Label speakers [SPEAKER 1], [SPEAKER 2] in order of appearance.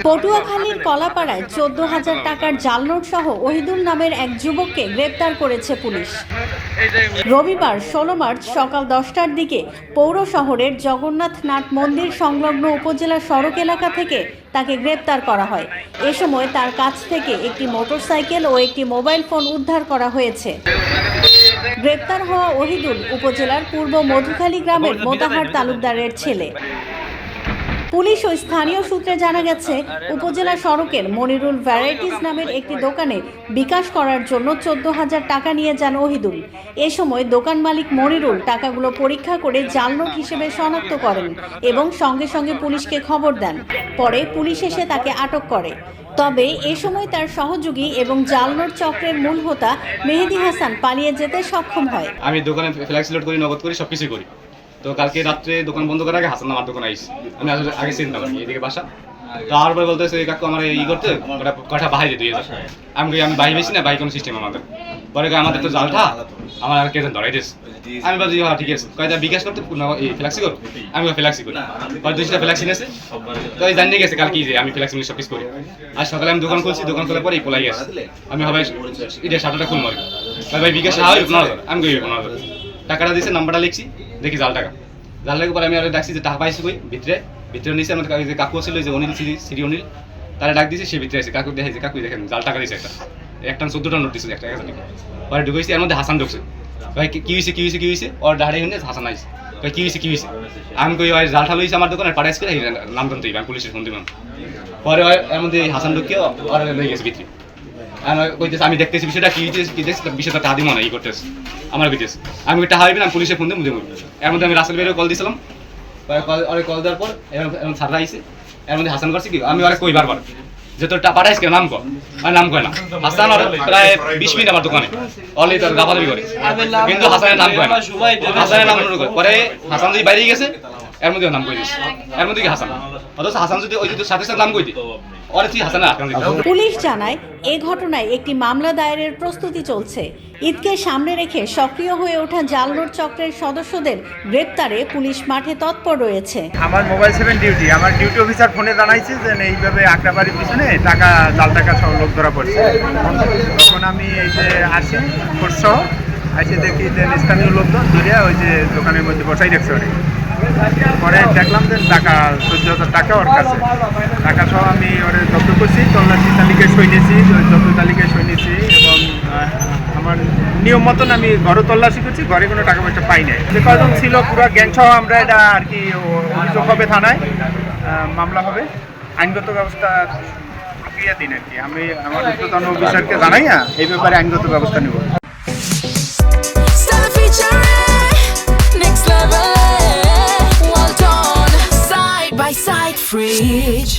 [SPEAKER 1] পটুয়াখালীর কলাপাড়ায় 14,000 টাকার জাল নোট সহ ওহিদুল নামের এক যুবককে গ্রেপ্তার করেছে পুলিশ। রবিবার 16 মার্চ সকাল 10টার দিকে পৌর শহরের জগন্নাথনাথ মন্দির সংলগ্ন উপজেলা সড়ক এলাকা থেকে তাকে গ্রেপ্তার করা হয়। এ সময় তার কাছ থেকে একটি মোটরসাইকেল ও একটি মোবাইল ফোন উদ্ধার করা হয়েছে। গ্রেপ্তার হওয়া ওহিদুল উপজেলার পূর্ব মধুখালী গ্রামের মোতাহার তালুকদারের ছেলে। পুলিশ ও স্থানীয় সূত্রে জানা গেছে, উপজেলা সড়কের মনিরুল ভ্যারাইটিস নামের একটি দোকানে বিকাশ করার জন্য 14,000 টাকা নিয়ে যান ওহিদুল। এ সময় দোকান মালিক মনিরুল টাকাগুলো পরীক্ষা করে জাল নোট হিসেবে শনাক্ত করেন এবং সঙ্গে সঙ্গে পুলিশকে খবর দেন। পরে পুলিশ এসে তাকে আটক করে। তবে এ সময় তার সহযোগী এবং জাল নোট চক্রের মূল হোতা মেহেদি হাসান পালিয়ে যেতে সক্ষম হয়।
[SPEAKER 2] আমি দোকানে ফ্ল্যাক্স লোড করি, নগদ করি, সবকিছু করি। তো কালকে রাত্রে দোকান বন্ধ করার আগে হাসান আমার দোকানে আইসি। আমি আগে চিনতাম এদিকে বাসা। তো আর পরে বলতেছে কাকু আমার ই করতে কটা বাহাই দিয়ে দিয়ে যাচ্ছে। আমি বাহি বেশি না, বাহি কোনো সিস্টেম আমাদের। পরে আমাদের তো জালটা আমার আর কে ধরাই দিয়েছে। আমি বলছি হ্যাঁ ঠিক আছে, কয়টা বিকাশ করতে ফ্ল্যাক্সি করো, আমি ফ্ল্যাক্সি করি। পরে 200টা ফ্ল্যাক্সি নিয়েছে। তো জানিয়ে গেছে কালকে যে আমি ফ্ল্যাক্সি সব কিছু করি। আর সকালে আমি দোকান খুলছি, দোকান খোলার পরেই পলাই গেছে। আমি হবে এটা 7টা খুলবো আর ভাই বিকাশ হয় 15,000, আমি কই 15,000 টাকাটা দিয়েছে, নাম্বারটা লিখছি, দেখি জাল টাকা। জাল টাকার পরে আমি আর ডাকছি যে টাকা পাইছি কই, ভিতরে নিয়েছে। আমাদের যে কাকু ছিল, যে অনিল সিরি অনিল, তারা ডাক দিয়েছে, সে ভিতরে আছে। কাকু দেখাইছে, কাকু দেখেন জাল টাকা দিয়েছে একটা 14টা নোট দিয়েছে, একটা 1000 টাকা। পরে ঢুকেছি, এর মধ্যে হাসান ঢুকছে। ভাই কি হয়েছে ওর দাঁড়িয়ে শুনে হাসান আইছে। ভাই কি হয়েছে আমি কই ভাই জাল ঠাল হয়েছে আমার দোকানে, পাঠাইস করে নাম জানতে আমি পুলিশের ফোন দিলাম। পরে এর মধ্যে হাসান ঢুকিয়ে ওরা লেগে গেছে ভিতরে। আমি দেখতেছি বিষয়টা কি দেখছি, বিষয়টা টাকা দিব না ই করতেছে আমার বিদেশ। আমি টাকা হারবি না, আমি পুলিশের ফোন দিয়ে মুদে মুদে। এর মধ্যে আমি রাসেল ভাইয়ের কল দিয়েছিলাম। কল দেওয়ার পর এখন সাররা আইসে। এর মধ্যে হাসান করছে কি, আমি ওরা কই বারবার যে তোর পাঠাইস কেন, নাম কর। আর নাম কয় না। হাসান আর প্রায় 20 মিনিট আমার দোকানে অলি তোর গাফালামি করে, কিন্তু হাসানের নাম কয় না। হাসানের নাম করে পরে হাসান যদি বাইরে গেছে, এর মধ্যে নাম কই দিস। এর মধ্যে কি হাসান, অথচ হাসান যদি ওই যদি সাথে সাথে নাম কই দি।
[SPEAKER 1] পুলিশ জানায়, এ ঘটনায় একটি মামলা দায়েরের প্রস্তুতি চলছে। ঈদকে সামনে রেখে সক্রিয় হয়ে ওঠা জাল নোট চক্রের সদস্যদের গ্রেপ্তারে পুলিশ মাঠে তৎপর রয়েছে।
[SPEAKER 3] আমার মোবাইল 7 ডিউটি, আমার ডিউটি অফিসার ফোনে জানাইছে যে এইভাবে আক্রাবাড়ির পিছনে জাল টাকা সহ লোক ধরা পড়ছে। তখন আমি এই যে আসি ফোর্সসহ আসে দেখি যে স্থানীয় লোকজন ধরে ওই যে দোকানের মধ্যে বসাই রাখছে। পরে দেখলাম যে টাকা 14,000 টাকা ওর কাছে। টাকা সহ আমি ওরে জব্দ করছি, তল্লাশি তালিকায় সই নিয়েছি, জব্দ তালিকায় সই নিয়েছি এবং আমার নিয়ম মতন আমি ঘরে তল্লাশি করছি, ঘরে কোনো টাকা পয়সা পাই নাই। যে কজন ছিল পুরো গ্যাং সহ আমরা এটা আর কি অভিযোগ হবে, থানায় মামলা হবে, আইনগত ব্যবস্থা প্রক্রিয়া দিন আর কি। আমি আমার ঊর্ধ্বতন অফিসারকে জানাই না এই ব্যাপারে আইনগত ব্যবস্থা নেব।
[SPEAKER 4] Fridge.